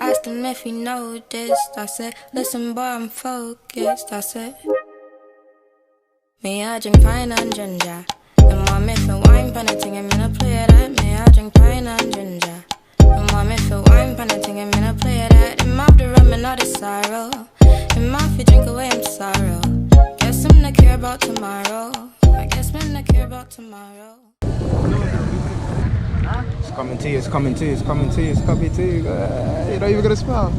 Asked him if he noticed. I said, listen boy, I'm focused. I said, me I drink pine and ginger. And mom if you wine pan a thing, I'm gonna play that. Me I drink pine and ginger. And mom if you wine pan a thing, I'm gonna play that. Him have the rum and all the sorrow. Him have to drink away him sorrow. Guess him not care about tomorrow. I guess him not care about tomorrow. It's coming to you, it's coming to you, it's coming to you, it's coming to you. You're not even gonna smile.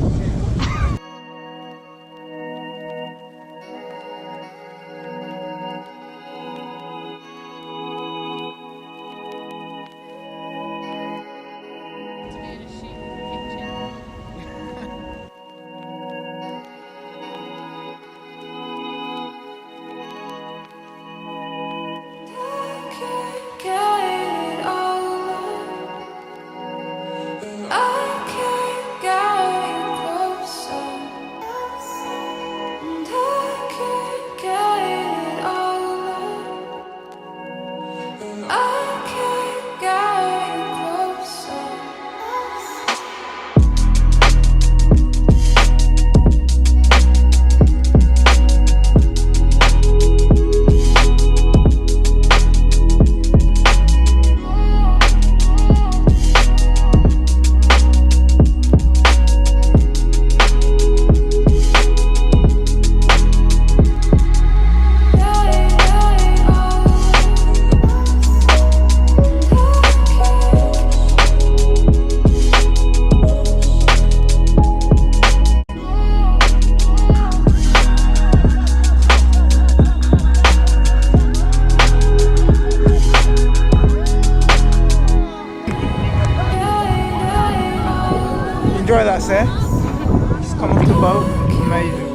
Enjoy that, sir. Just come off the boat. Amazing.